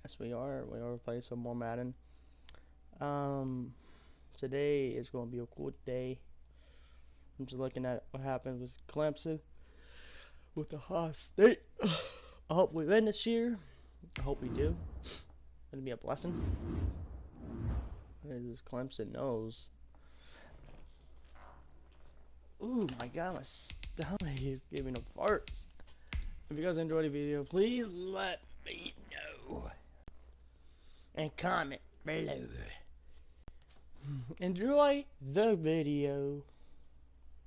Yes, we are. We are playing some more Madden. Today is going to be a cool day. I'm just looking at what happened with Clemson, with the Ohio State. I hope we win this year. I hope we do. It's going to be a blessing. As Clemson knows. Ooh, my God, my stomach is giving a fart. If you guys enjoyed the video, please let me know. And comment below. Enjoy the video.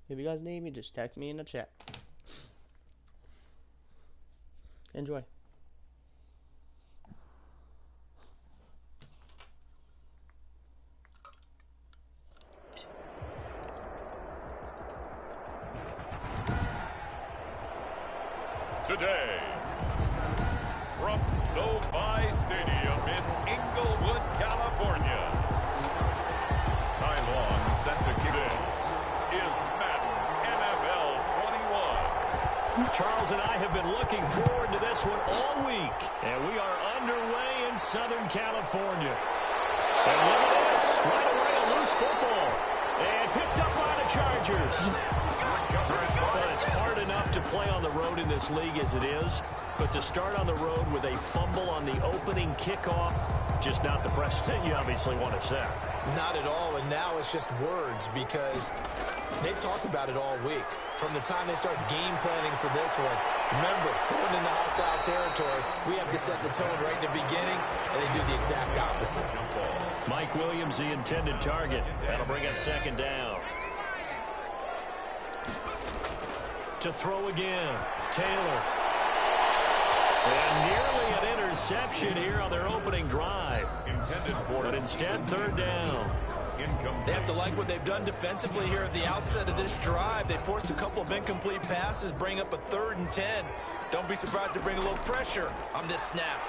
If you guys need me, just text me in the chat. Enjoy. Today, from SoFi Stadium in Inglewood, California, Ty Long set to kick. This is Madden NFL 21. Charles and I have been looking forward to this one all week, and we are underway in Southern California. And look at this, right away a loose football, and picked up by the Chargers. But it's hard enough to play on the road in this league as it is, but to start on the road with a fumble on the opening kickoff, just not the precedent you obviously want to set. Not at all, and now it's just words because they've talked about it all week. From the time they start game planning for this one, remember, going into hostile territory, we have to set the tone right in the beginning, and they do the exact opposite. Mike Williams, the intended target. That'll bring up second down. To throw again, Taylor. And nearly an interception here on their opening drive. But instead, third down. They have to like what they've done defensively here at the outset of this drive. They forced a couple of incomplete passes, bring up a 3rd and 10. Don't be surprised to bring a little pressure on this snap.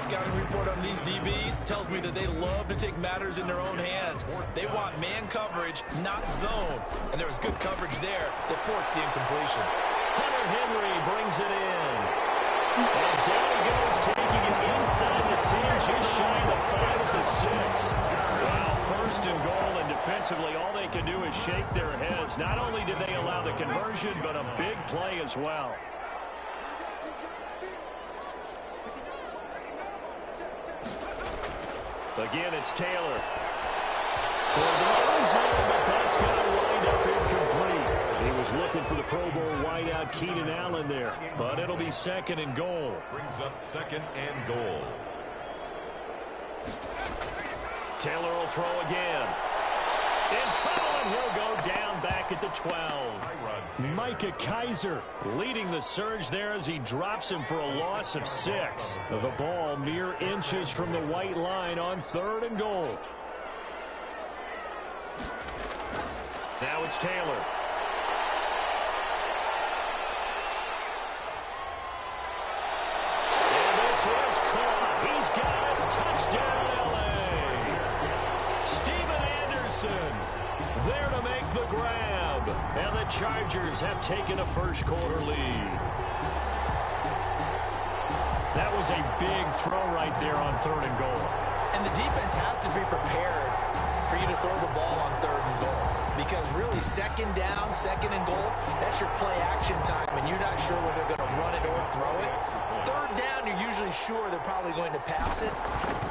Scouting report on these DBs tells me that they love to take matters in their own hands. They want man coverage, not zone. And there was good coverage there that forced the incompletion. Hunter Henry brings it in. And down he goes, taking it inside the 10, just shy of the 5 at the 6. Well, first and goal, and defensively, all they can do is shake their heads. Not only did they allow the conversion, but a big play as well. Again, it's Taylor. Toward the end zone, but that's going to wind up incomplete. He was looking for the Pro Bowl wideout Keenan Allen there, but it'll be second and goal. Brings up second and goal. Taylor will throw again. In trouble, and he'll go down back at the 12. Micah Kaiser leading the surge there as he drops him for a loss of 6. The ball mere inches from the white line on 3rd and goal. Now it's Taylor. And this is caught. He's got it. Touchdown, L.A. Steven Anderson there to make the grab. And the Chargers have taken a first-quarter lead. That was a big throw right there on 3rd and goal. And the defense has to be prepared for you to throw the ball on 3rd and goal. Because really, second down, 2nd and goal, that's your play action time, and you're not sure whether they're going to run it or throw it. 3rd down, you're usually sure they're probably going to pass it.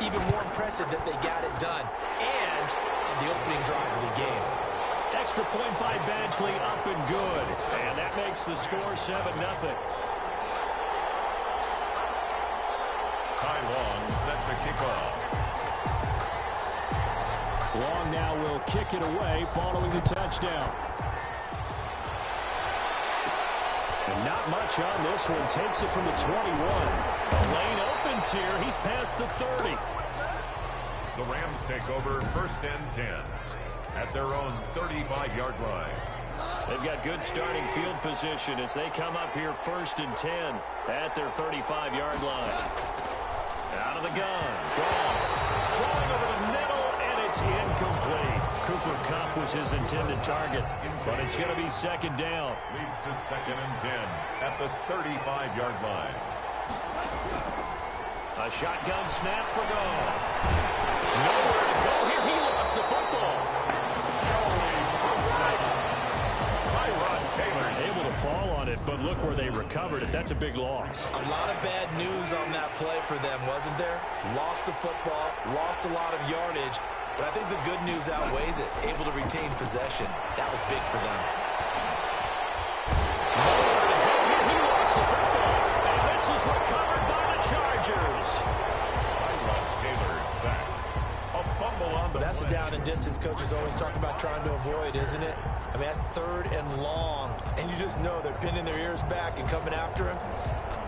Even more impressive that they got it done. And on the opening drive of the game. Extra point by Badgley, up and good. And that makes the score 7-0. Ty Long set to kick off. Long now will kick it away following the touchdown. And not much on this one. Takes it from the 21. The lane opens here. He's past the 30. The Rams take over 1st and 10 at their own 35-yard line. They've got good starting field position as they come up here 1st and 10 at their 35-yard line. Out of the gun. Gone. Throwing over the middle, and it's incomplete. Cooper Kupp was his intended target, but it's going to be second down. Leads to 2nd and 10 at the 35-yard line. A shotgun snap for goal. Nowhere to go here. He lost the football. Able to fall on it, but look where they recovered it. That's a big loss. A lot of bad news on that play for them, wasn't there? Lost the football, lost a lot of yardage, but I think the good news outweighs it. Able to retain possession. That was big for them. He lost the football, and this is recovered by the Chargers. Taylor sacked. A fumble on the That's a down and distance coaches always talk about trying to avoid, isn't it? I mean, that's 3rd and long, and you just know they're pinning their ears back and coming after him,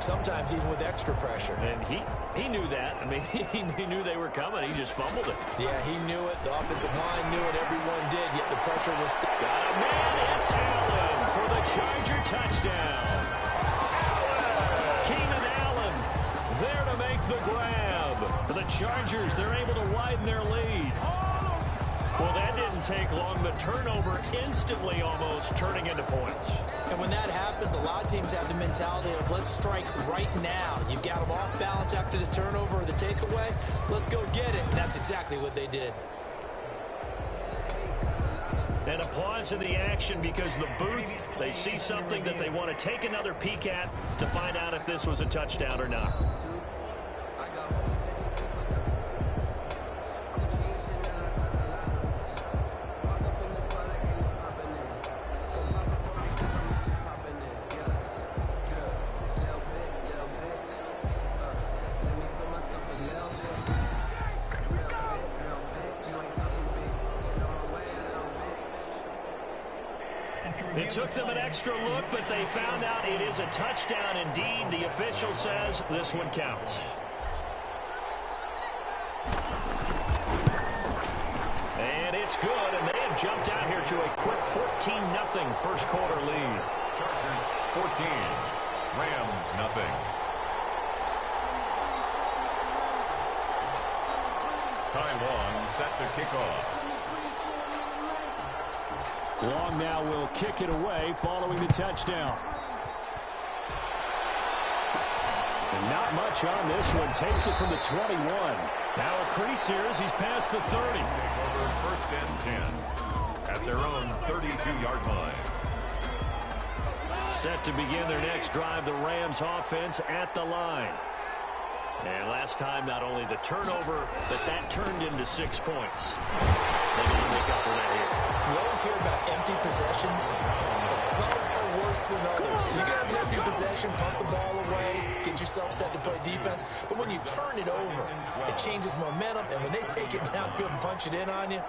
sometimes even with extra pressure. And he knew that. I mean, he knew they were coming. He just fumbled it. Yeah, he knew it. The offensive line knew it. Everyone did, yet the pressure was still. Got a man. It's Allen for the Charger touchdown. Keenan Allen there to make the grab. The Chargers, they're able to widen their lead. Well, that didn't take long. The turnover instantly almost turning into points. And when that happens, a lot of teams have the mentality of let's strike right now. You've got them off balance after the turnover or the takeaway. Let's go get it. And that's exactly what they did. And a pause in the action because the booth, they see something that they want to take another peek at to find out if this was a touchdown or not. It took them an extra look, but they found out it is a touchdown indeed. The official says this one counts. And it's good, and they have jumped out here to a quick 14-0 first quarter lead. Chargers 14, Rams nothing. Ty Long set to kick off. Long now will kick it away following the touchdown. And not much on this one. Takes it from the 21. Now a crease here as he's past the 30. Over 1st and 10 at their own 32-yard line. Set to begin their next drive, the Rams offense at the line. And last time, not only the turnover, but that turned into 6 points. They need to make up for that here. You always hear about empty possessions, but some are worse than others. You can have an empty possession, punt the ball away, get yourself set to play defense, but when you turn it over, it changes momentum, and when they take it downfield and punch it in on you,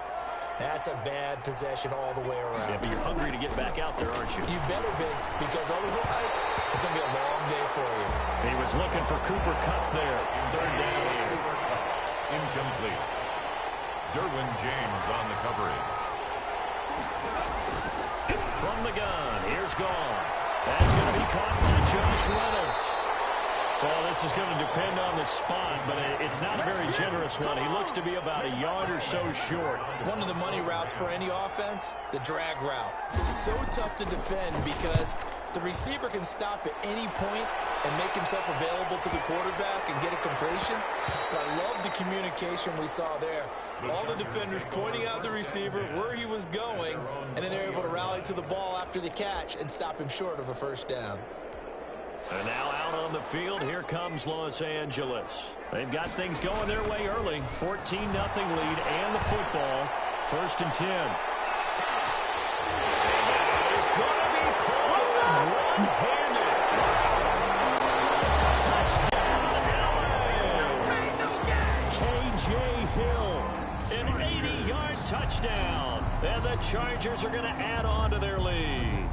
that's a bad possession all the way around. Yeah, but you're hungry to get back out there, aren't you? You better be, because otherwise, it's going to be a long day for you. He was looking for Cooper Kupp there. 3rd down here. Incomplete. Derwin James on the coverage. From the gun, here's Goff. That's going to be caught by Josh Reynolds. Well, this is going to depend on the spot, but it's not a very generous one. He looks to be about a yard or so short. One of the money routes for any offense, the drag route. So tough to defend because the receiver can stop at any point and make himself available to the quarterback and get a completion. But I love the communication we saw there. All the defenders pointing out the receiver, where he was going, and then they're able to rally to the ball after the catch and stop him short of a 1st down. And now out on the field, here comes Los Angeles. They've got things going their way early. 14-0 lead and the football. 1st and 10. And it's going to be caught one-handed. Touchdown, LA. K.J. Hill. An 80-yard touchdown. And the Chargers are going to add on to their lead.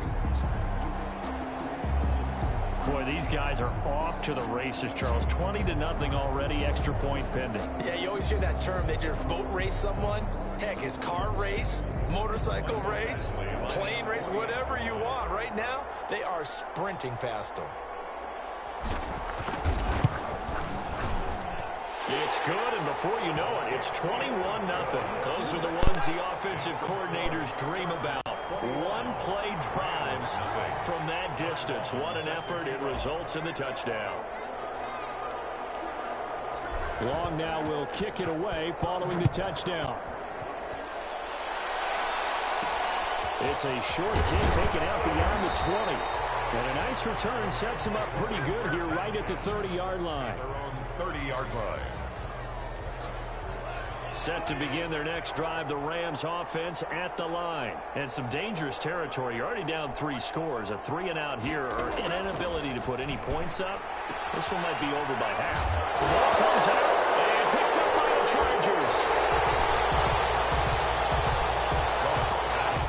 Boy, these guys are off to the races, Charles. 20-0 already, extra point pending. Yeah, you always hear that term, they just boat race someone. Heck, it's car race, motorcycle race, plane race, whatever you want. Right now, they are sprinting past them. It's good, and before you know it, it's 21-0. Those are the ones the offensive coordinators dream about. One-play drives from that distance. What an effort. It results in the touchdown. Long now will kick it away following the touchdown. It's a short kick taken out beyond the 20. And a nice return sets him up pretty good here right at the 30-yard line. Their own 30-yard line. Set to begin their next drive, the Rams offense at the line. And some dangerous territory. You're already down 3 scores. A 3-and-out here or an inability to put any points up. This one might be over by half. The ball comes out and picked up by the Chargers.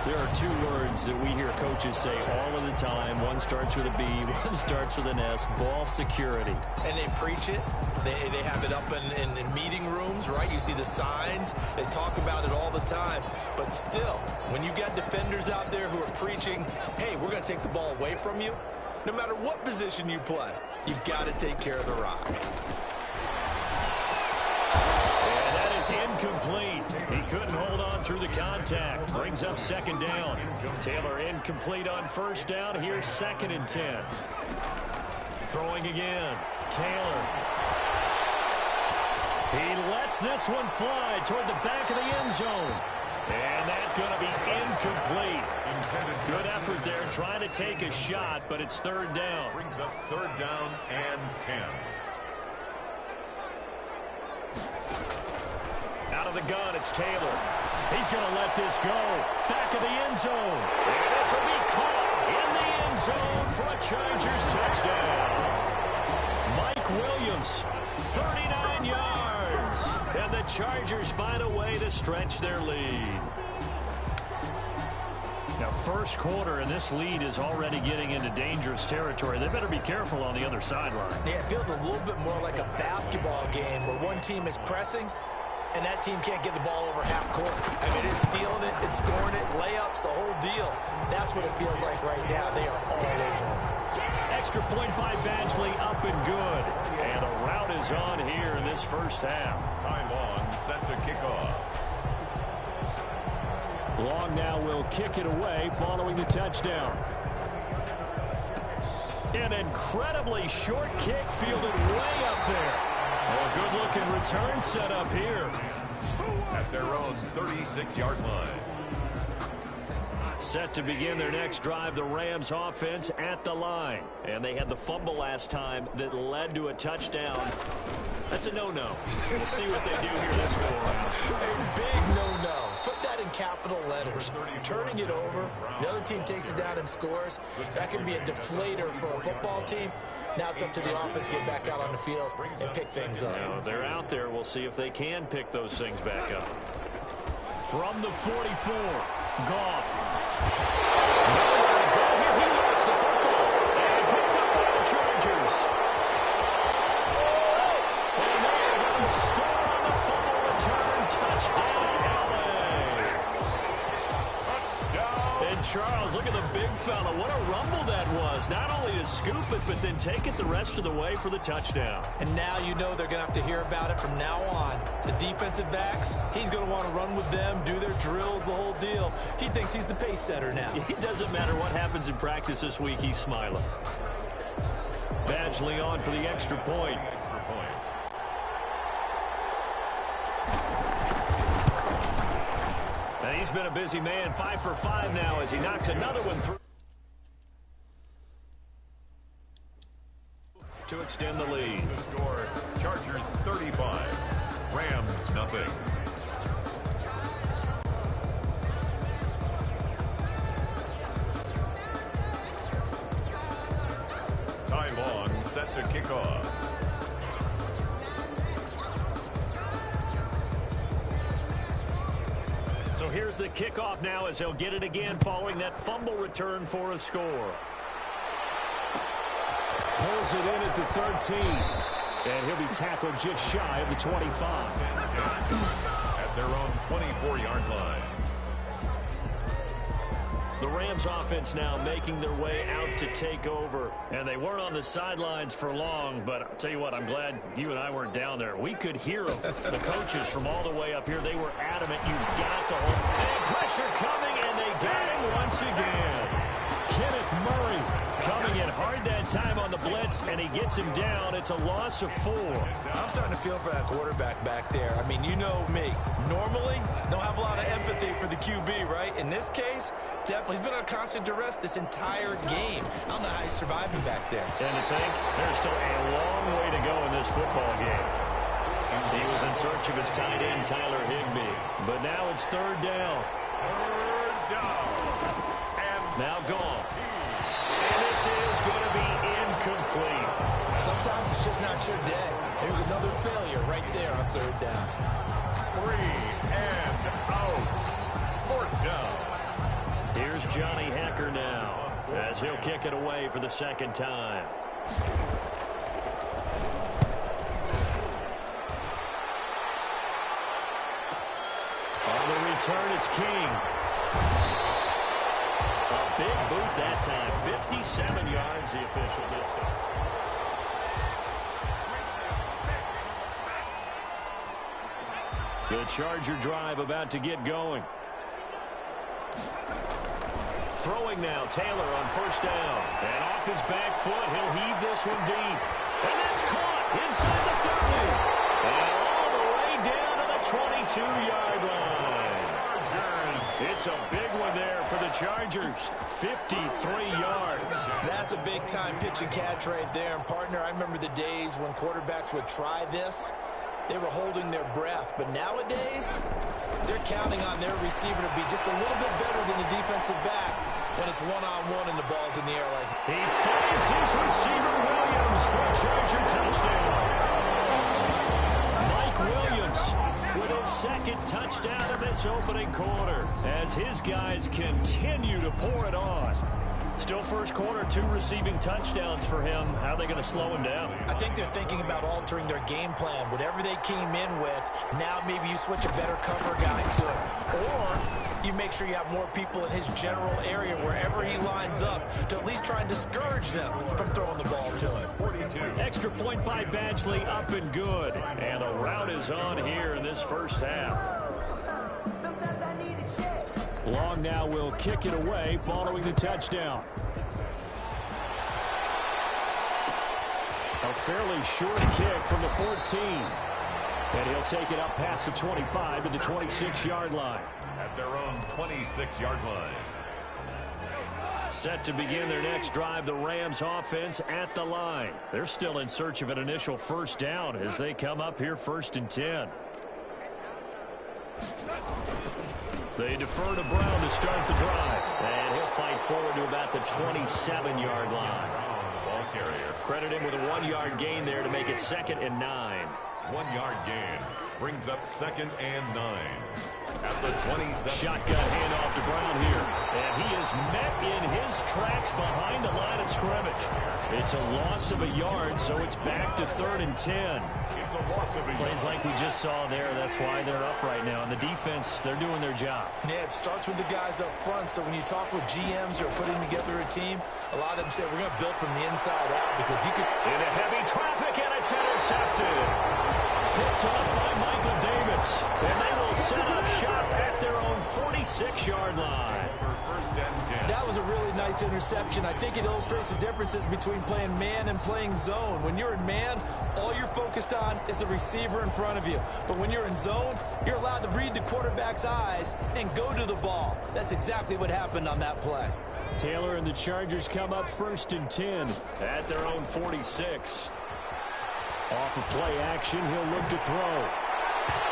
There are 2 words that we hear coaches say all of the time. One starts with a B, one starts with an S. Ball security. And they preach it. They have it up in meeting rooms, right? You see the signs. They talk about it all the time. But still, when you got defenders out there who are preaching, hey, we're going to take the ball away from you, no matter what position you play, you've got to take care of the rock. And that is incomplete. He couldn't hold on through the contact. Brings up 2nd down. Taylor incomplete on 1st down. Here's 2nd and 10. Throwing again. Taylor. He lets this one fly toward the back of the end zone. And that's going to be incomplete. Good effort there trying to take a shot, but it's 3rd down. Brings up 3rd down and 10. Out of the gun, it's Taylor. He's going to let this go. Back of the end zone. And this will be caught in the end zone for a Chargers touchdown. Mike Williams, 39 yards. And the Chargers find a way to stretch their lead. Now, 1st quarter, and this lead is already getting into dangerous territory. They better be careful on the other sideline. Yeah, it feels a little bit more like a basketball game where one team is pressing and that team can't get the ball over half court. I mean, it's stealing it, it's scoring it, layups, the whole deal. That's what it feels like right now. They are all over. Extra point by Badgley, up and good. And a rout is on here in this 1st half. Time on, set to kick off. Long now will kick it away following the touchdown. An incredibly short kick fielded way up there. A good-looking return set up here. At their own 36-yard line. Set to begin their next drive, the Rams offense at the line. And they had the fumble last time that led to a touchdown. That's a no-no. We'll see what they do here this go around. A big no-no. Put that in capital letters. Turning it over, the other team takes it down and scores. That can be a deflator for a football team. Now it's up to the offense to get back out on the field and pick things up. Now, they're out there. We'll see if they can pick those things back up. From the 44, Goff. Nowhere to go here. He lost the football and picked up by the Chargers. And they're going to score on the fumble return. Touchdown, LA. Touchdown. And Charles, look at the big fella. What a rumble that was. Not only to scoop it, but then take it the rest of the way for the touchdown. And now you know they're going to have to hear about it from now on. The defensive backs, he's going to want to run with them, do their drills, the whole deal. He thinks he's the pace setter now. It doesn't matter what happens in practice this week. He's smiling. Badgley on for the extra point. And he's been a busy man, 5 for 5 now as he knocks another one through to extend the lead. The score, Chargers 35, Rams nothing. Time on, set to kick off. So here's the kickoff now as he'll get it again following that fumble return for a score. Pulls it in at the 13. And he'll be tackled just shy of the 25. At their own 24-yard line. The Rams offense now making their way out to take over. And they weren't on the sidelines for long, but I'll tell you what, I'm glad you and I weren't down there. We could hear them. The coaches from all the way up here, they were adamant. You've got to hold. And pressure coming, and they got him once again. Kenneth Murray coming in hard that time on the blitz, and he gets him down. It's a loss of 4. I'm starting to feel for that quarterback back there. I mean, you know me. Normally, don't have a lot of empathy for the QB, right? In this case, definitely. He's been under constant duress this entire game. I don't know how he's surviving back there. And to think, there's still a long way to go in this football game. He was in search of his tight end, Tyler Higbee. But now it's 3rd down. 3rd down. And now gone. And this is going to be incomplete. Sometimes it's just not your day. There's another failure right there on 3rd down. 3 and out. 4th down. Here's Johnny Hecker now as he'll kick it away for the 2nd time. On the return, it's King. A big boot that time. 57 yards, the official distance. The Charger drive about to get going. Throwing now, Taylor on 1st down. And off his back foot, he'll heave this one deep. And that's caught inside the 30. And all the way down to the 22-yard line. It's a big one there for the Chargers. 53 yards. That's a big-time pitch and catch right there. And, partner, I remember the days when quarterbacks would try this. They were holding their breath. But nowadays, they're counting on their receiver to be just a little bit better than the defensive back when it's one-on-one and the ball's in the air like that. He finds his receiver, Williams, for a Charger touchdown. Mike Williams with his 2nd touchdown of this opening quarter as his guys continue to pour it on. Still 1st quarter, 2 receiving touchdowns for him. How are they going to slow him down? I think they're thinking about altering their game plan. Whatever they came in with, now maybe you switch a better cover guy to it. Or you make sure you have more people in his general area wherever he lines up to at least try and discourage them from throwing the ball to him. 42. Extra point by Badgley, up and good. And the route is on here in this 1st half. Long now will kick it away following the touchdown. A fairly short kick from the 14. And he'll take it up past the 25 to the 26-yard line. At their own 26-yard line. Set to begin their next drive, the Rams offense at the line. They're still in search of an initial 1st down as they come up here 1st and 10. They defer to Brown to start the drive. And he'll fight forward to about the 27-yard line. Ball carrier. Credit him with a 1-yard gain there to make it 2nd and 9. 1-yard gain brings up 2nd and 9. At the 27. Shotgun handoff to Brown here. And he is met in his tracks behind the line of scrimmage. It's a loss of a yard, so it's back to 3rd and 10. It's a loss of a Plays like we just saw there. That's why they're up right now. And the defense, they're doing their job. Yeah, it starts with the guys up front. So when you talk with GMs who are putting together a team, a lot of them say, we're going to build from the inside out because you could... Into heavy traffic, and it's intercepted. Picked off by Michael Davis. And they will set up shop at their own 46-yard line. For 1st and 10. That was a really nice interception. I think it illustrates the differences between playing man and playing zone. When you're in man, all you're focused on is the receiver in front of you. But when you're in zone, you're allowed to read the quarterback's eyes and go to the ball. That's exactly what happened on that play. Taylor and the Chargers come up 1st and 10 at their own 46. Off of play action, he'll look to throw.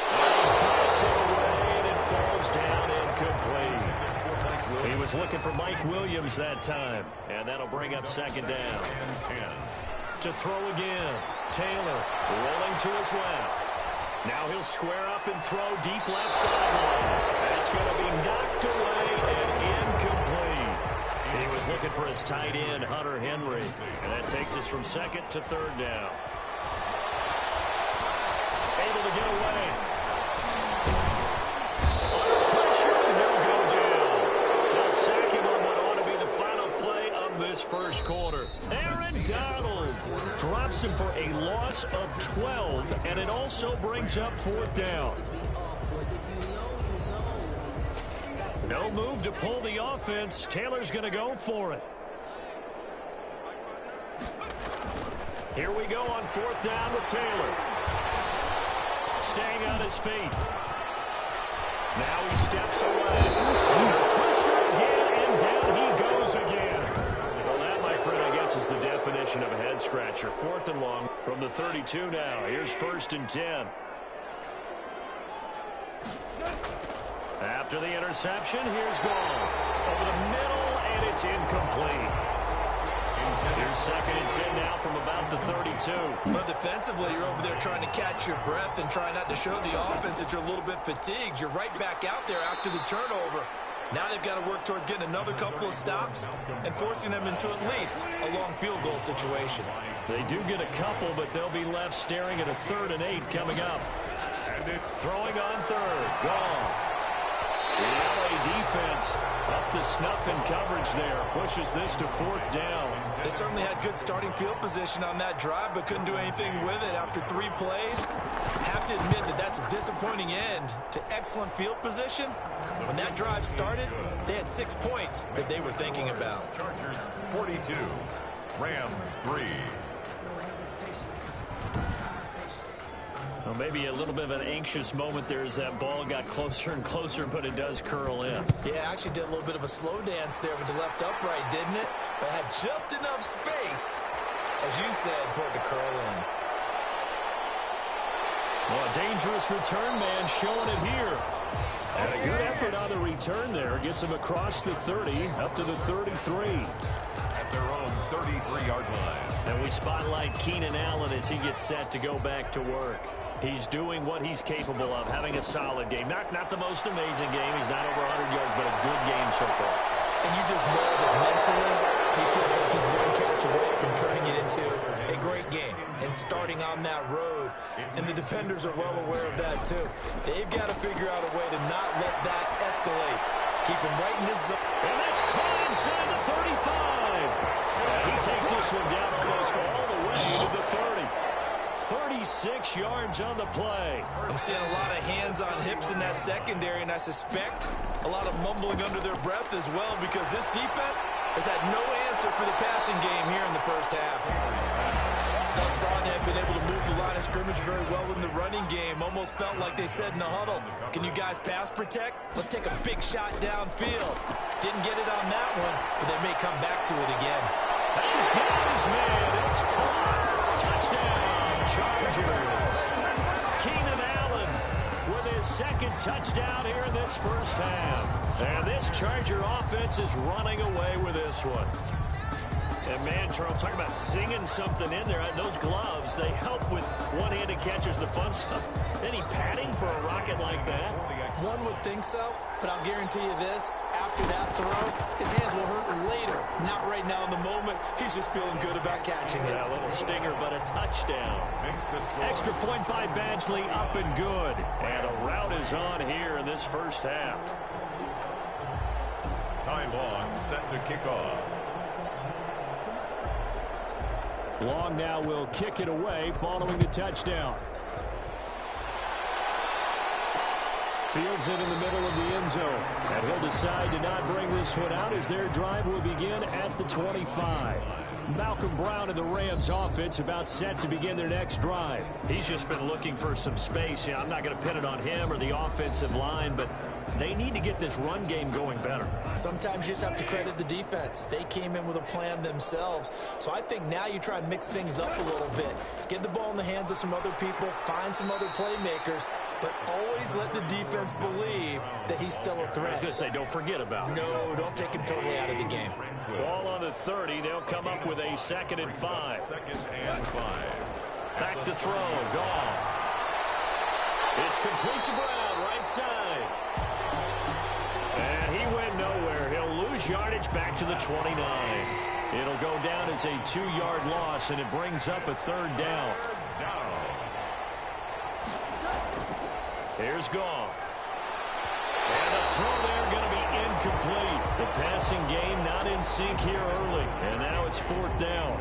Breaks it away, and it falls down incomplete. He was looking for Mike Williams that time, and that'll bring up 2nd down. To throw again, Taylor rolling to his left. Now he'll square up and throw deep left sideline. And it's going to be knocked away and incomplete. He was looking for his tight end, Hunter Henry. And that takes us from 2nd to 3rd down. Able to get away. Under pressure, and he'll go down. They'll sack him on what first quarter. Aaron Donald drops him for a loss of 12, and it also brings up fourth down. No move to pull the offense. Taylor's going to go for it. Here we go on fourth down with Taylor. Staying on his feet. Now he steps away. Pressure again, and down he goes again. Well, that, my friend, I guess is the definition of a head-scratcher. Fourth and long from the 32 now. Here's 1st and 10. After the interception, here's Goff. Over the middle, and it's incomplete. Here's 2nd and 10 now from about the 32. But defensively, you're over there trying to catch your breath and try not to show the offense that you're a little bit fatigued. You're right back out there after the turnover. Now they've got to work towards getting another couple of stops and forcing them into at least a long field goal situation. They do get a couple, but they'll be left staring at a 3rd and 8 coming up. And it's throwing on 3rd. Goff. The LA defense up to snuff in coverage there. Pushes this to 4th down. They certainly had good starting field position on that drive, but couldn't do anything with it after 3 plays. Have to admit that that's a disappointing end to excellent field position. When that drive started, they had 6 points that they were thinking about. Chargers 42, Rams 3. Well, maybe a little bit of an anxious moment there as that ball got closer and closer, but it does curl in. Yeah, actually did a little bit of a slow dance there with the left upright, didn't it? But had just enough space, as you said, for it to curl in. Well, a dangerous return man showing it here. And a good effort on the return there. Gets him across the 30, up to the 33. At their own 33-yard line. And we spotlight Keenan Allen as he gets set to go back to work. He's doing what he's capable of, having a solid game. Not the most amazing game. He's not over 100 yards, but a good game so far. And you just know that mentally he feels like he's one catch away from turning it into a great game and starting on that road. And the defenders are well aware of that, too. They've got to figure out a way to not let that escalate. Keep him right in his zone. And that's caught inside the 35. And he takes this one down almost all the way to the 30. 36 yards on the play. I'm seeing a lot of hands on hips in that secondary, and I suspect a lot of mumbling under their breath as well, because this defense has had no answer for the passing game here in the first half. Thus far, they have been able to move the line of scrimmage very well in the running game. Almost felt like they said in the huddle, can you guys pass protect? Let's take a big shot downfield. Didn't get it on that one, but they may come back to it again. He's got his man. It's caught. Touchdown, Chargers. Keenan Allen with his 2nd touchdown here in this first half. And this Charger offense is running away with this one. And man, Charles, talk about singing something in there. Those gloves, they help with one-handed catches, the fun stuff. Any padding for a rocket like that? One would think so, but I'll guarantee you this. After that throw, his hands will hurt later. Not right now in the moment. He's just feeling good about catching it. Yeah, a little stinger, but a touchdown. Extra point by Badgley, up and good. And a rout is on here in this first half. Time Long set to kick off. Long now will kick it away following the touchdown. Fields it in the middle of the end zone. And he'll decide to not bring this one out as their drive will begin at the 25. Malcolm Brown and the Rams offense about set to begin their next drive. He's just been looking for some space. You know, I'm not going to pin it on him or the offensive line, but they need to get this run game going better. Sometimes you just have to credit the defense. They came in with a plan themselves. So I think now you try and mix things up a little bit. Get the ball in the hands of some other people, find some other playmakers, but always let the defense believe that he's still a threat. I was going to say, don't forget about it. No, don't take him totally out of the game. Ball on the 30. They'll come up with a 2nd and 5. 2nd and 5. Back to throw. Goff. It's complete to Brown, right side. And he went nowhere. He'll lose yardage back to the 29. It'll go down as a 2-yard loss, and it brings up a 3rd down. Here's Goff. And the throw there going to be incomplete. The passing game not in sync here early, and now it's 4th down.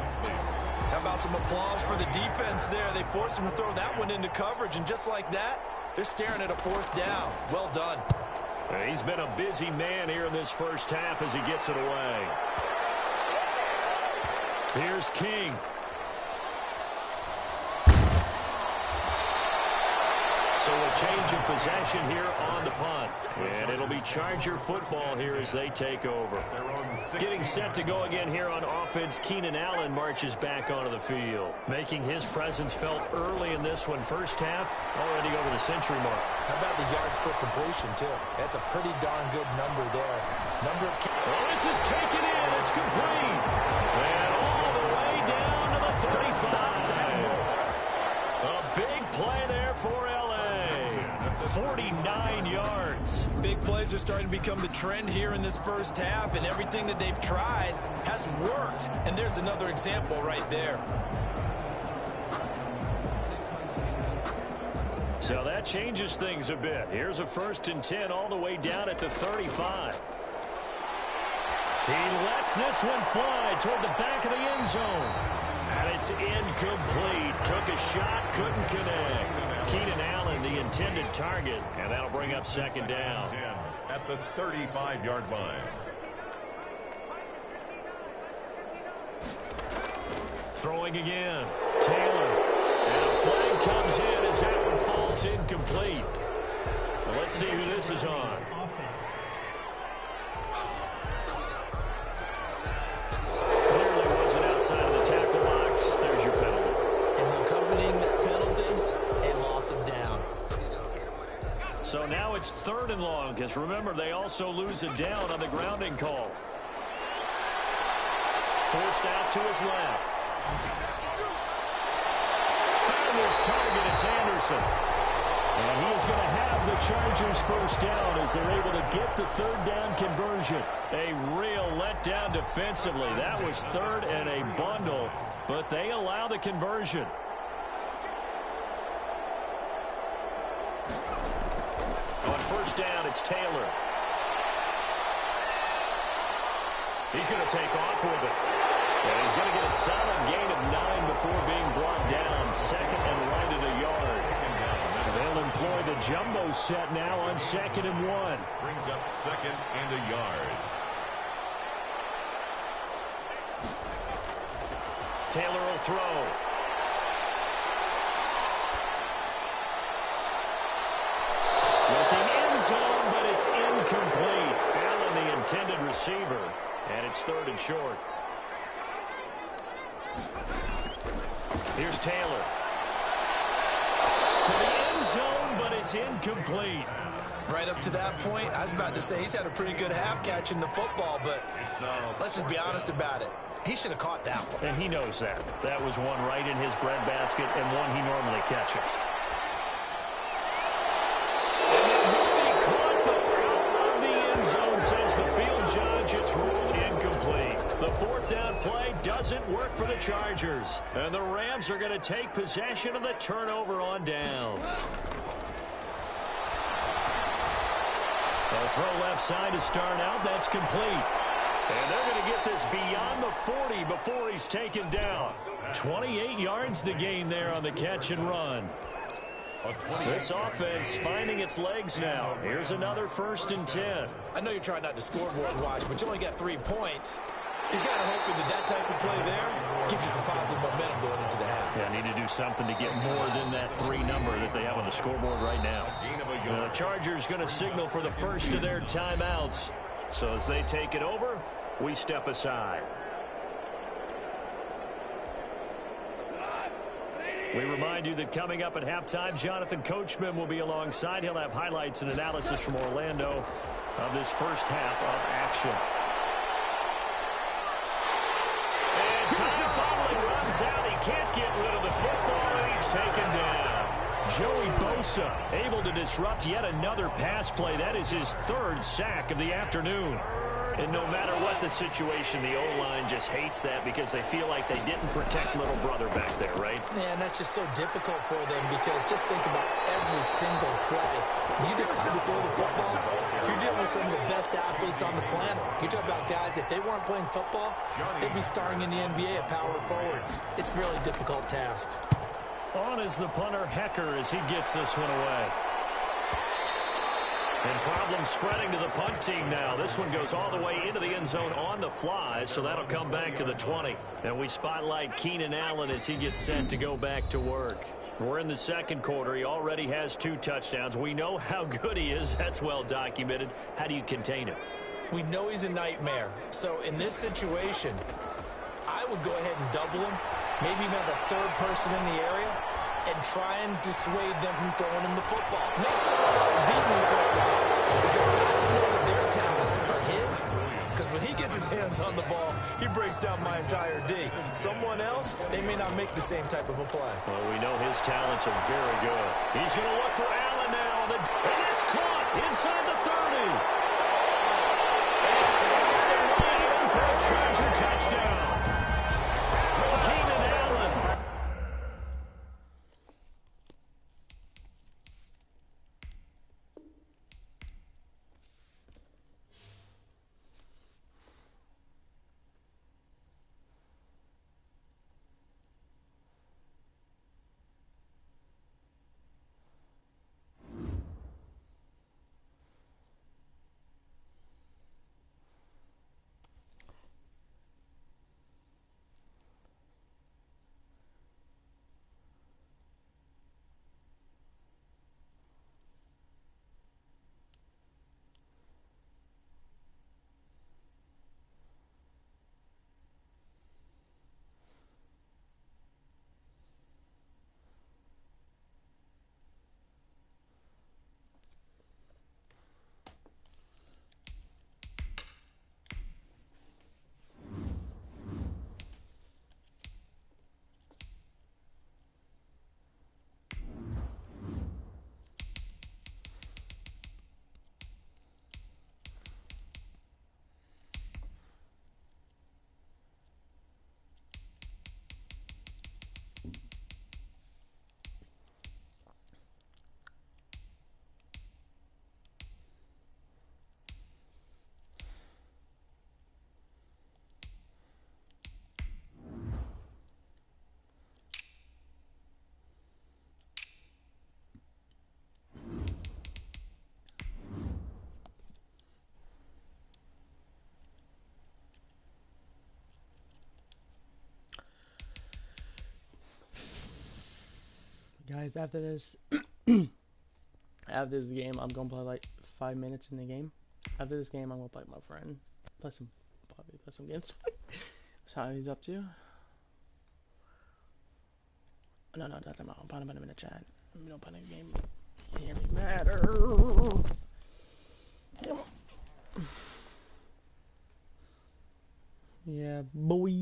How about some applause for the defense there? They forced him to throw that one into coverage, and just like that, they're staring at a 4th down. Well done. He's been a busy man here in this first half as he gets it away. Here's King. So a change of possession here on the punt. And it'll be Charger football here as they take over. Getting set to go again here on offense, Keenan Allen marches back onto the field. Making his presence felt early in this one. First half, already over the century mark. How about the yards per completion, too? That's a pretty darn good number there. Well, this is taken in. It's complete. And all the way down to the 35. A big play there for LA. 49 yards. Big plays are starting to become the trend here in this first half, and everything that they've tried has worked. And there's another example right there. So that changes things a bit. Here's a 1st and 10 all the way down at the 35. He lets this one fly toward the back of the end zone. And it's incomplete. Took a shot, couldn't connect. Keenan Allen, the intended target, and that'll bring up 2nd down. At the 35-yard line. Throwing again. Taylor. And a flag comes in as that one falls incomplete. Well, let's see who this is on. Clearly wasn't outside of the tackle box. There's your penalty. And accompanying that penalty, a loss of down. So now it's 3rd and long, because remember, they also lose a down on the grounding call. Forced out to his left. Found his target, it's Anderson. And he is going to have the Chargers 1st down as they're able to get the 3rd down conversion. A real letdown defensively. That was 3rd and a bundle, but they allow the conversion. On 1st down, it's Taylor. He's going to take off with it. And he's going to get a solid gain of 9 before being brought down. 2nd and right at a yard. They'll employ the jumbo set now on 2nd and 1. Brings up 2nd and a yard. Taylor will throw. Looking end zone, but it's incomplete. Allen, the intended receiver, and it's 3rd and short. Here's Taylor. To the end zone, but it's incomplete. Right up to that point, I was about to say he's had a pretty good half catching the football, but let's just be honest about it. He should have caught that one. And he knows that. That was one right in his breadbasket and one he normally catches. And it will be caught, but out of the end zone, says the field judge. It's ruled incomplete. The 4th down play doesn't work for the Chargers. And the Rams are going to take possession of the turnover on downs. They'll throw left side to start out. That's complete. And they're going to get this beyond the 40 before he's taken down. 28 yards the gain there on the catch and run. This offense finding its legs now. Here's another 1st and 10. I know you're trying not to scoreboard watch, but you only got 3 points. You're kind of hoping that type of play there gives you some positive momentum going into the half. Yeah, need to do something to get more than that 3 number that they have on the scoreboard right now. The Chargers going to signal for the first of their timeouts. So as they take it over, we step aside. We remind you that coming up at halftime, Jonathan Coachman will be alongside. He'll have highlights and analysis from Orlando of this first half of action. And time finally runs out. He can't get rid of the football, and he's taken down. Joey Bosa able to disrupt yet another pass play. That is his 3rd sack of the afternoon. And no matter what the situation, the O-line just hates that because they feel like they didn't protect little brother back there, right? Yeah, and that's just so difficult for them because just think about every single play. When you decide to throw the football, you're dealing with some of the best athletes on the planet. You talk about guys, if they weren't playing football, they'd be starring in the NBA at power forward. It's a really difficult task. On is the punter, Hecker, as he gets this one away. And problems spreading to the punt team now. This one goes all the way into the end zone on the fly, so that'll come back to the 20. And we spotlight Keenan Allen as he gets set to go back to work. We're in the second quarter. He already has 2 touchdowns. We know how good he is. That's well documented. How do you contain him? We know he's a nightmare. So in this situation, I would go ahead and double him, maybe even have a third person in the area, and try and dissuade them from throwing him the football. Make someone else beat me for a while, because I don't know that their talents are his, because when he gets his hands on the ball, he breaks down my entire D. Someone else, they may not make the same type of a play. Well, we know his talents are very good. He's going to look for Allen now, and it's caught inside the 30. And in for a Charger touchdown. Keenan Allen. Guys, after this game, I'm gonna play like 5 minutes in the game. After this game, I'm gonna play with my friend, probably play some games. That's how he's up to. No, that's not. I'm putting him in the chat. I'm not playing a game. It can't really matter. Yeah, boy.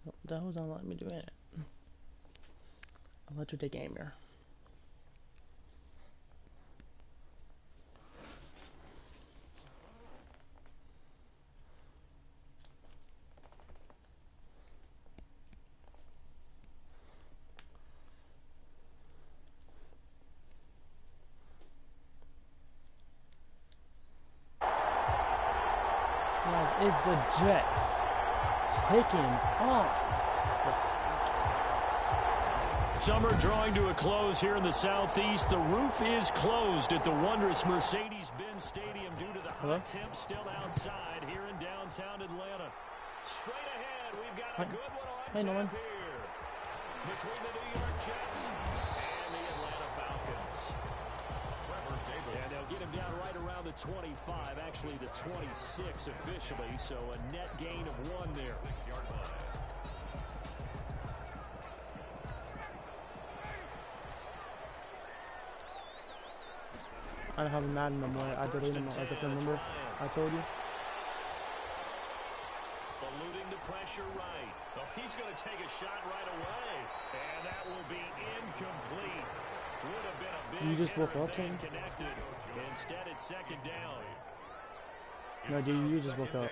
What the hell's not letting me do it? I'll let you take aim here. Guys, it's the Jets taking on the Summer drawing to a close here in the southeast. The roof is closed at the wondrous Mercedes-Benz Stadium due to the high temps still outside here in downtown Atlanta. Straight ahead, we've got a good one on tap here between the New York Jets and the Atlanta Falcons. And they'll get him down right around the 25, actually the 26 officially, so a net gain of 1 there. I don't have a Madden no more. I deleted him as a remember. I told you. Eluding the pressure right. right. Oh, he's going to take a shot right away. And that will be incomplete. Would have been a big You just woke up, and connected. Instead, it's second down. No, dude, you just woke up.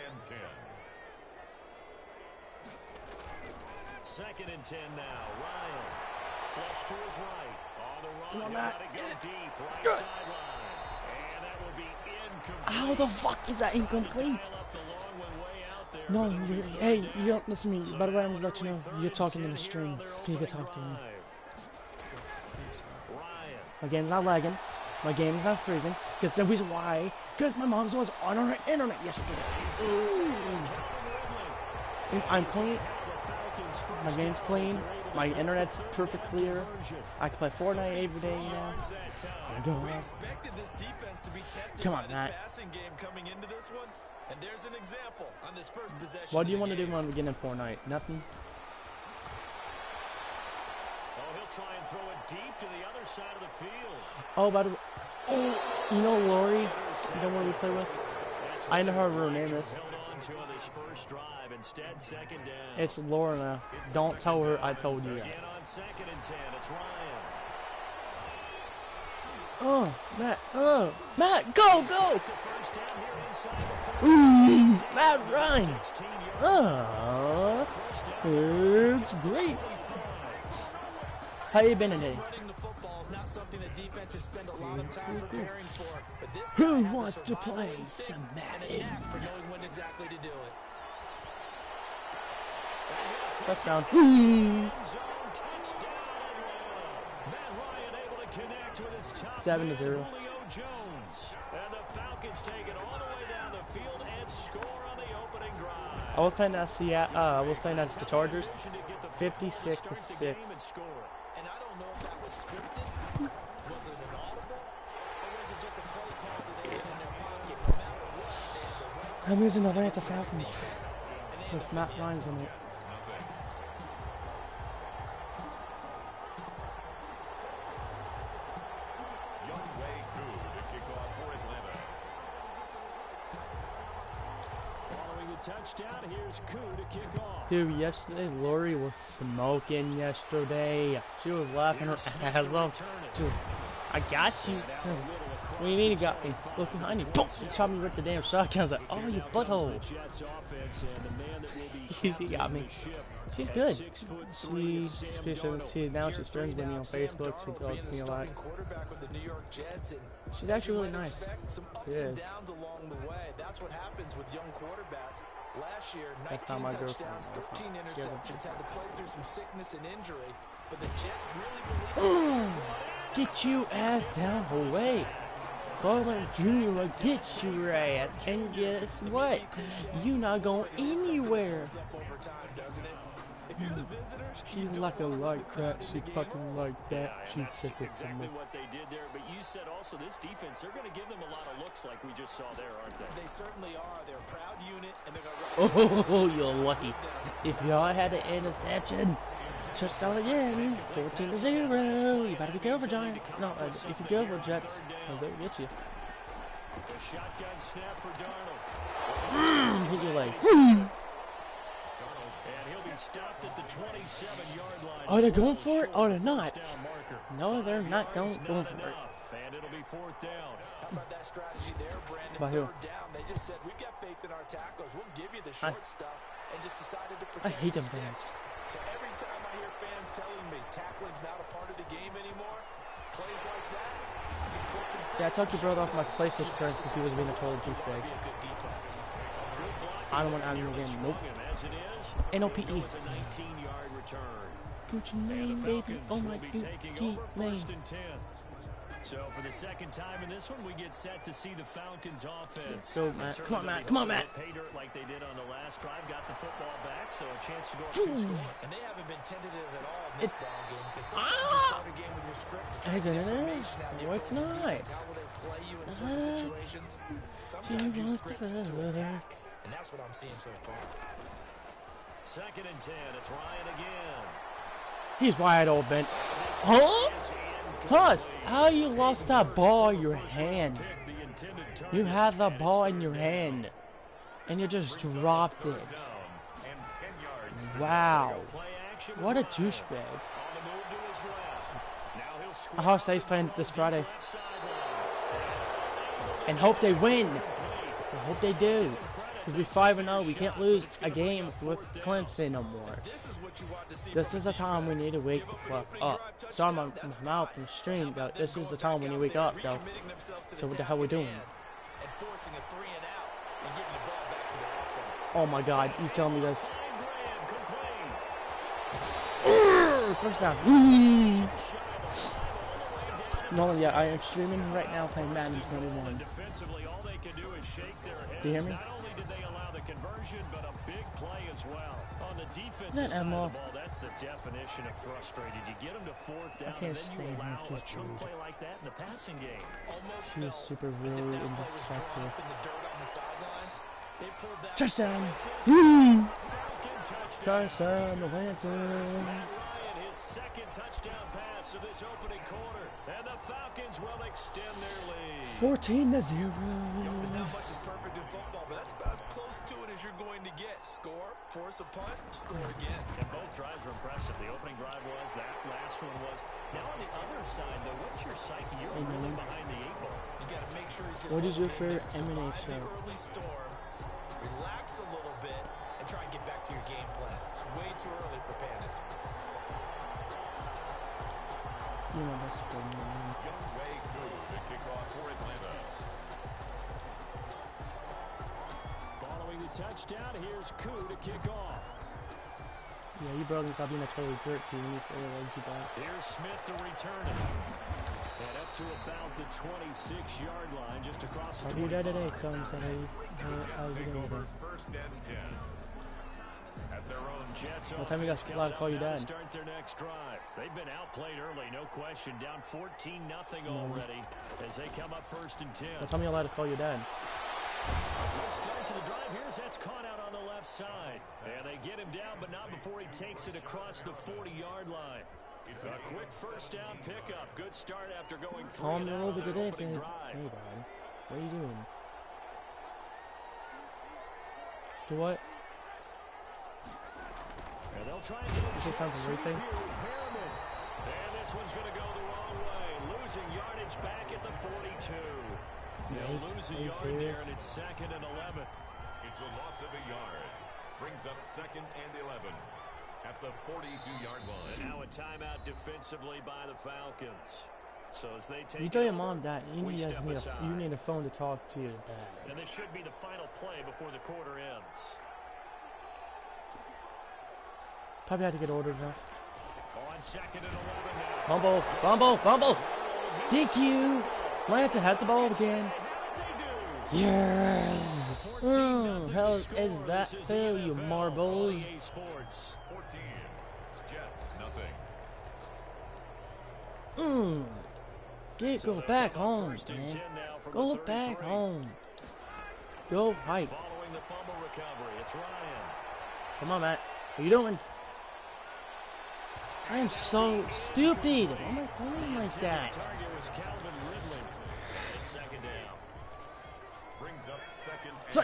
Second and 10 now. Ryan. Flush to his right. On the run. Come on, He'll Matt. let it go deep. Right Good. sideline. And that will be incomplete. How the fuck is that incomplete? No, hey, you don't listen to me. By the way, I'm just letting you know you're talking in the stream. You can talk to me. My game's not lagging. My game's not freezing. Because the reason why, because my mom's was on her internet yesterday. I'm clean. My game's clean. My internet's perfect clear. I can play Fortnite every day now. We expected this defense to be tested Come by on, this Matt. passing game coming into this one. And there's an example on this first possession. What do you want to do when we get in Fortnite? Nothing? Oh, he'll try and throw it deep to the other side of the field. Oh, by the way. Oh, you know Lori? You know what we play with? I know her real name is. Held on to on this first drive. Instead, second down. It's Lorna. Don't tell her I told you that. Again on second and 10, it's Ryan. Oh, Matt. Oh, Matt, go, go! The first down here inside the 30. Matt, run! 16 yards. Oh, it's great. How you been today? Running the football is not something that defenses spend a lot of time preparing for. But this Who guy has a wants to survival play instinct some and a Madden? knack for knowing when exactly to do it. Touchdown. End zone touchdown. Matt Ryan able to connect with his top 7-0. man, Julio Jones. And the Falcons take it all the way down the field and score on the opening drive. I was playing at I was playing at the Chargers. 56 to 6. And I don't know if that was scripted. Was it an audible? Or was it just a play call that they had in their pocket? No matter what, they had the right I'm using the Atlanta Falcons with Matt Ryan's in it. Touchdown, here's Koo to kick off. Dude, yesterday Lori was smoking yesterday. She was laughing her ass off. She was, I got you. What do you mean you got me? Look behind you. Boom! She shot me with the damn shotgun. I was like, oh, you butthole. She got me. She's good. Now she's friends with me on Facebook. She talks to me a lot. She's actually really nice. some ups and downs along the way. That's what happens with young quarterbacks. Last year, 19 touchdowns, 13 interceptions, had to play through some sickness and injury. But the Jets really believe Get you ass down away. Bowman Jr. get your ass. And guess what? You not going anywhere. She's like a like that. She fucking like that. She said it to me. What they did there, but you said also this defense, they're going to give them a lot of looks like we just saw there, aren't they? They certainly are. They're a proud unit, and they're going to Oh, you're lucky. If y'all had an interception, touchdown again. 14-0. You better be careful, Giant. No, if you go for Jets, they'll get you. The shotgun snap for Darnold. Hit your leg. And he'll be stopped at the 27-yard line. Are they going for it or they're not? Touchdown marker. No, they're not going for it. And it'll be fourth down. How about that strategy there, Brandon? By who? Third down, they just said, we've got faith in our tackles. We'll give you the short stuff, and just decided to protect I hate the them sticks. fans. So every time I hear fans telling me tackling's not a part of the game anymore, plays like that, you can click and say, Yeah, I took your brother off my PlayStation first because he was being a total douchebag. be a good defense. I don't want out of the game. Nope. As it is, NOPE. it's a 19-yard return. Gucci And Mane, the baby. Falcons Oh my will be taking Gucci over Mane. first and 10. So for the second time in this one, we get set to see the Falcons offense. Go, Matt. Come on, Matt. Come on, Matt. Pay dirt like they did on the last drive, got the football back, so a chance to go up 2 scores. And they haven't been tentative at all in this It's- ball game, because sometimes you start a game with your script to try to get information out of the No, it's opposing not. defense. How will they play you in certain situations? Sometimes you wants script to to attack, and that's what I'm seeing so far. Second and 10, it's Ryan again. He's wide open. Huh? Plus, how you lost that ball in your hand? You had the ball in your hand, and you just dropped it. Wow. What a douchebag. Ohio State's playing this Friday. And hope they win. I hope they do. Because we're 5-0. We can't lose a game with Clemson no more. This is the time we need to wake up. Sorry, my mouth and stream, but this is the time we need to wake up, though. So what the hell are we doing? Oh my God, you tell me this. First down. No, yeah, I am streaming right now playing Madden 21. Do you hear me? But a big play as well. On the defensive side of the ball, that's the definition of frustrated. You get them to fourth down, and then you allow a chunk play like that in the passing game. She was super rude and disrespectful. Touchdown! Woo! Touchdown, Atlanta! His second touchdown pass of this opening quarter, and the Falcons will extend their lead. 14-0. There's not much is perfect in football, but that's about as close to it as you're going to get. Score, force a punt, score again. And both drives were impressive. The opening drive was, that last one was. Now on the other side, though, what's your psyche? You're really behind the 8 ball. You got to make sure you just what is your favorite M&A show? Early storm, relax a little bit, and try and get back to your game plan. It's way too early for panic. You know that's good, man. The kickoff for Atlanta. Following the touchdown, here's Koo to kick off. Yeah, you brothers stop being a total jerk to you. These legs you back. Here's Smith to return it. And up to about the 26-yard line, just across the 25. I'll be there today, so I'm saying, how's it going today? First and 10. At their own Jets. What time you got allowed to call your dad? Start their next drive. They've been outplayed early, no question. Down 14-0 already as they come up first and 10. What time are you allowed to call your dad? Good start to the drive. Here's that's caught out on the left side. And they get him down, but not before he takes it across the 40-yard line. It's a quick first down pickup. Good start after going 3 and out on their opening drive. Hey, Dad. What are you doing? Do what? And they'll try and get You say something racing? And this one's going to go the wrong way. Losing yardage back at the 42. They'll lose a yard there, and it's 2nd and 11. It's a loss of a yard. Brings up 2nd and 11 at the 42-yard line. And now a timeout defensively by the Falcons. So as they take you tell your mom that you need a phone to talk to your dad. And this should be the final play before the quarter ends. Probably had to get orders now. On 2nd and 11 now. Fumble, fumble, fumble. Thank you. Atlanta has the ball again. Yeah. Hell is that? Hell, you marbles. 14. Jets, nothing. Go back home, man. Go back home. Go hike. Following the fumble recovery, it's Ryan. Come on, Matt. What are you doing? I am so stupid. Why am I playing like that? Target was Calvin Ridley. It's 2nd down. Brings up 2nd and 10.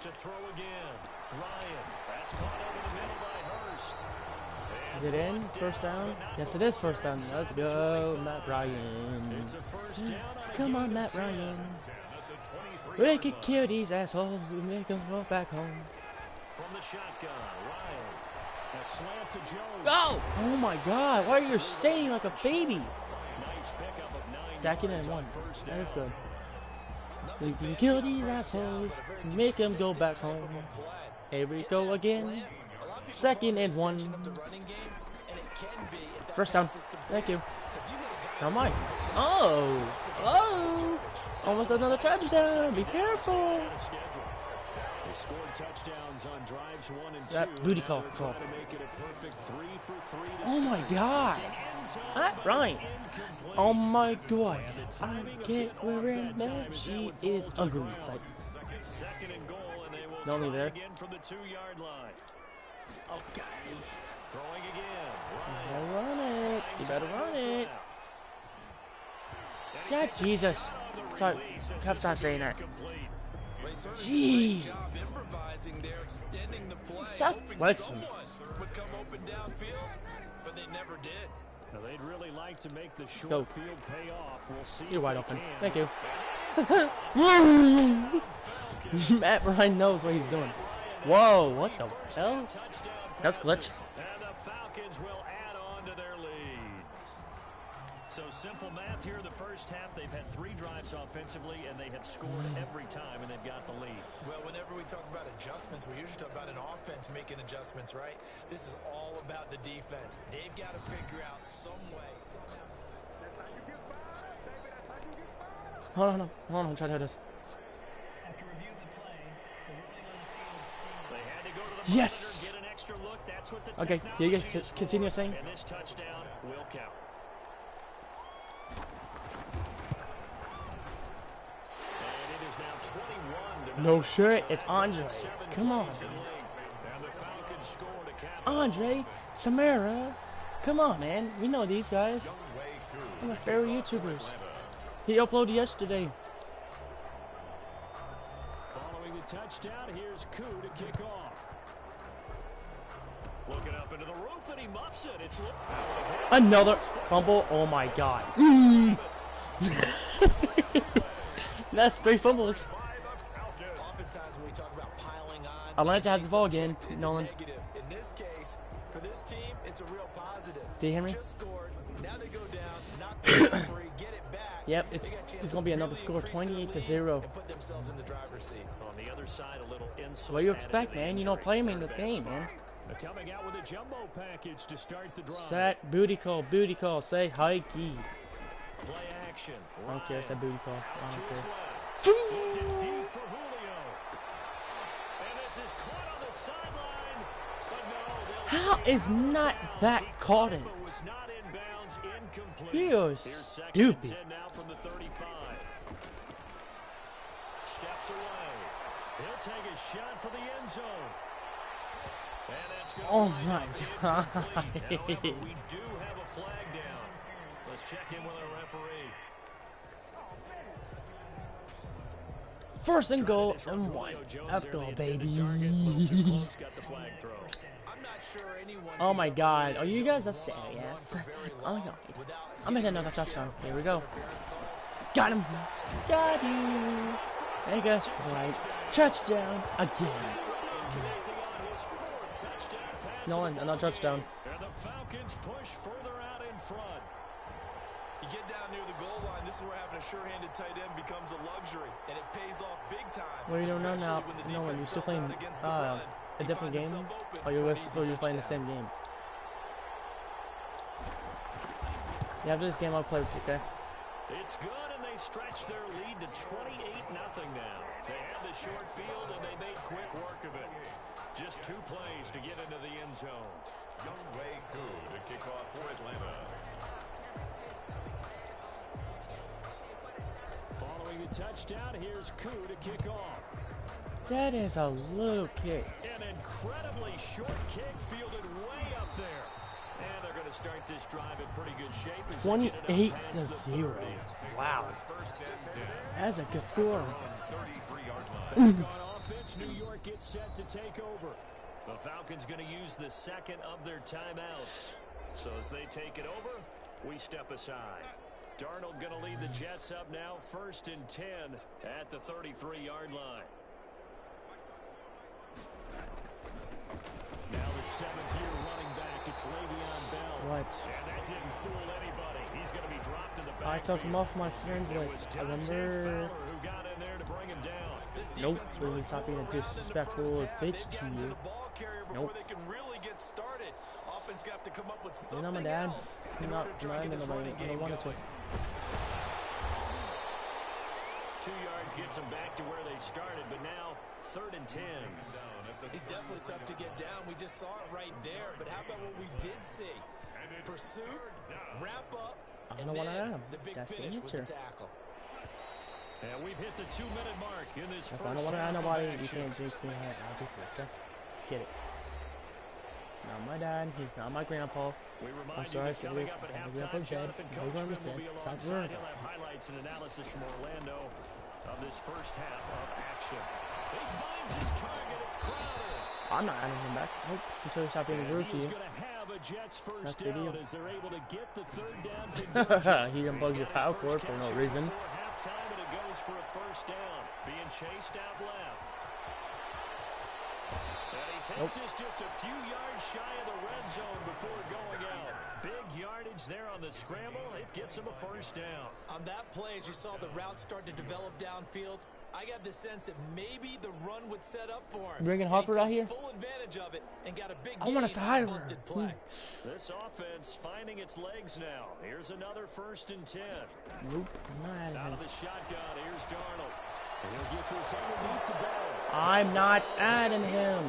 To throw again. Ryan. That's caught over the middle by Hurst. Is it in? First down? Yes, it is first down. Let's go, Matt Ryan. Come on, Matt Ryan. We can kill these assholes and make them go back home. From the shotgun, Ryan. A slant to Jones. Go! Oh my God! Why are you staying like a baby? Nice pickup of 9. 2nd and 1. That is good. We can kill these assholes and make them go back home. Here we go again. 2nd and 1. First down. Thank you. Now mine. Oh! Oh! Almost another touchdown. Be careful. They scored touchdowns on drives 1 and 2. That booty call. Oh my God! Right. Oh my God! I can't remember. She is ugly. Like, 2nd and goal, and they will not only there. again from the 2-yard line. Okay. Throwing again. You better run it. You better run it. God, Jesus. Sorry, perhaps not saying that. Jeez. realizing they're extending the play, Stop hoping flexing. someone would come open downfield, but they never did. Now, they'd really like to make the short Go. field pay off. We'll see. You're if wide they open. can. Thank you. And it is Matt Ryan knows what he's doing. Whoa, what the hell? That's glitch. And the Falcons will add on to their lead. So simple math here. The first half, they've had 3 drives offensively, and they have scored every time, and they've got the lead. Well, whenever we talk about adjustments, we usually talk about an offense making adjustments, right? This is all about the defense. They've got to figure out some way, somehow. Hold on, I'm trying to hit this. After review of the play, the ruling on the field stands. They had to go to the Yes! monitor, get an extra look. That's what the Okay, here you go. technology is Continue for, saying. And this touchdown will count. And it is now 21 to No 9. shit, So it's that's Andre. 7 Come on. plays in length. And the Falcons score to cap it Andre, off. Samara, come on, man. We know these guys. Youngway Koo I'm a to favorite kick off for YouTubers. Atlanta. He uploaded yesterday. Following the touchdown, here's Koo to kick off. Looking up into the roof, and he muffs it. It's Another fumble. Oh my god. That's 3 fumbles. Oftentimes when we talk about piling on, Atlanta has the ball it's again. a Nolan. negative. In this case, for this team, it's a real positive. Do you hear me? Just scored. Now they go down, knock the ball free, get it back. Yep, They got a chance it's gonna be another really score, increase their 28-0. lead and put themselves in the driver's seat. on the other side, a little insult. What do you added expect, to the man? You don't injury. play him in the Quarterback game, spot. man. Coming out with a jumbo package to start the drive. Set, booty call, say hikey. Play action. I don't care, said booty call. I Out to don't his care. left. Looking deep for Julio. And this is caught on the sideline. But no, they'll How say is out of not bounds. that He caught it, him? but was not inbounds, incomplete. You're Here's second and stupid. 10 now from the 35. Steps away. He'll take a shot for the end zone. And that's going Oh to my God. However, we do have a flag down. Let's check in with our referee. First and goal Trying to and disrupt 1. Julio Jones Let's there, go, the intended baby. target. Little too close, got the flag throw. I'm not sure anyone Oh can my cover God. Julio Are you guys Jones serious? one-on-one for very Oh my long God. without I'm gonna hit getting another a share touchdown. of Here we pass go. interference calls. Got him. Got you. There you go. Right. Touchdown again. Connecting on his 4th touchdown pass. Nolan, another touchdown. And the Falcons push further out in front. You get down near the goal line, this is where having a sure-handed tight end becomes a luxury, and it pays off big time. What are you doing now? especially when the No, defense you're still sells playing out against the run. a He different finds game, himself open or for you're an easy playing the touchdown. same game. Yeah, after this game, I'll play with you, okay? It's good, and they stretch their lead to 28-0 now. They had the short field, and they made quick work of it. Just 2 plays to get into the end zone. Youngway Koo to kick off for Atlanta. Following the touchdown, here's Koo to kick off. That is a little kick. An incredibly short kick fielded way up there. And they're going to start this drive in pretty good shape. As they get it up past the 28-0. 30. Wow. First and 10. That's a good score. From 33-yard line. Back on offense, New York gets set to take over. The Falcons going to use the second of their timeouts. So as they take it over, we step aside. Darnold going to lead the Jets up now, 1st and 10 at the 33-yard line. Now the 7th-year running back, it's Le'Veon Bell. What? And that didn't fool anybody. He's going to be dropped in the I backfield. took him off my friends It was list. I Dante remember. Fowler who got in there to bring him down. This Nope, defense really really stop being a flew around in the disrespectful first half. bitch They've to gotten you. the ball carrier before Nope. they can really get started. Offense got to come up with You something know my dad. else I'm in not order to try and get this nobody. running I don't game want it to. going. 2 yards gets them back to where they started, but now 3rd and 10. He's definitely tough to get down. We just saw it right there. But how about what we did see? Pursuit, wrap up, I and don't know what I then am. the big That's the finish with the answer. tackle. And we've hit the 2-minute mark in this If first I don't want to half know of nobody, you action. can't jinx me. I'll be cool, okay? Get it. Not my dad. He's not my grandpa. We I'm remind sorry, you that coming up at my halftime, grandpa's dead. Jonathan My Coachman grandma's will be dead. Stop alongside. worrying. He'll have highlights and analysis from Orlando of this first half of action. He finds his target. It's Crowder. I'm not adding him back. Nope. Until he stops being a And he's rookie. going to have a Jets first That's the down deal. as they're able to get the third down conversion. He unplugs your He's got power his cord first for no catch reason. before halftime, and it goes for a first down. Being chased out left. And he takes this just a few yards shy of the red zone before going out. Big yardage there on the scramble. It gets him a first down. On that play, as you saw the route start to develop downfield, I got the sense that maybe the run would set up for him. Bringing And Harper he out took here? full advantage of it and got a big I want a gain on a siren. busted play. This offense finding its legs now. Here's another 1st and 10. Nope. I'm not adding Out him. of the shotgun, here's Darnold. He'll get this underneath to Bell. I'm not adding him.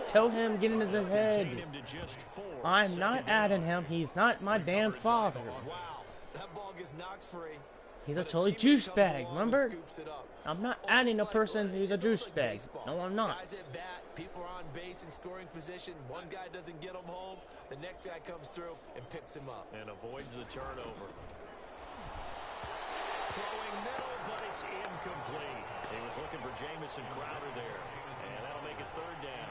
Tell him get in his Contain head. him to just 4. I'm not Second adding down. him. He's not my damn father. Wow, that ball gets knocked free. He's a But totally teammate juice comes bag, along and remember? scoops it up. I'm not Almost adding a like- person who's a it's juice almost like bag. baseball. No, I'm not. Guys at bat, people are on base in scoring position. One guy doesn't get him home. The next guy comes through and picks him up. And avoids the turnover. Throwing middle, but it's incomplete. He was looking for Jamison Crowder there. And that'll make it 3rd down.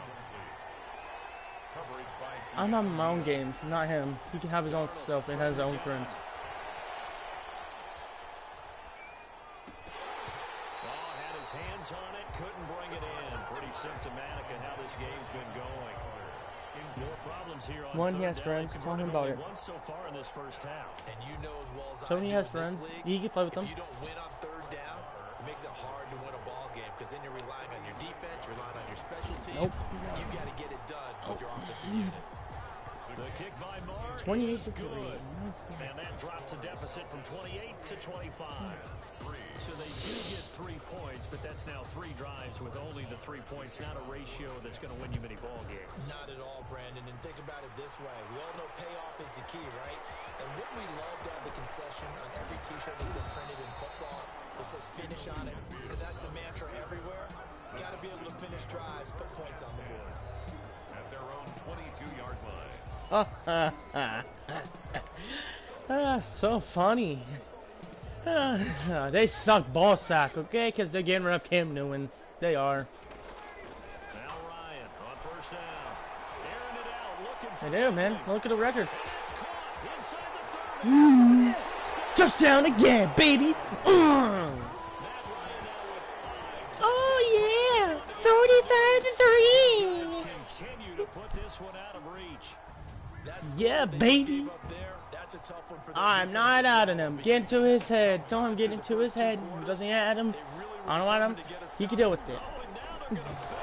Coverage by I'm on my own games, not him. He can have his own stuff and has his own friends. Oh, had his hands on it, couldn't bring it in. Pretty symptomatic of how this game's been going. More problems here on One, he 3rd has down. friends. They've Tell him converted about only it. once so far in this first half. And you know as well as I Tony do has in this friends. league, He can play with if them. you don't win on 3rd down, it makes it hard to win a ball game because then you're relying on your defense, you're relying on your special teams. You got to get it done with your offensive unit. The kick by Marr 28 is to 3. good. And that drops a deficit from 28 to 25. So they do get 3 points, but that's now 3 drives with only the 3 points, not a ratio that's going to win you many ball games. Not at all, Brandon. And think about it this way. We all know payoff is the key, right? And wouldn't we love to have the concession on every T-shirt that's been printed in football that says finish on it? Because that's the mantra everywhere. Got to be able to finish drives, put points on the board. at their own 22-yard line. So funny. They suck ball sack, okay? Because they're getting rid of Cam Newton. They are. Now Ryan on 1st down. Airing it out, looking for They do, man. Look at the record. It's caught inside the 30. Touchdown again, baby. Matt Ryan now with 5 Oh, yeah. 35 to 3. continue to put this one out of reach. That's Yeah, they just baby. gave up there. That's a tough one for their I'm defense not to adding swallow him. because Get into his they head. Tell him went get the into his first two head. quarters. Doesn't add him. They really were I don't add him. determined to get us He can stopped. deal with it. Oh, and now they're going to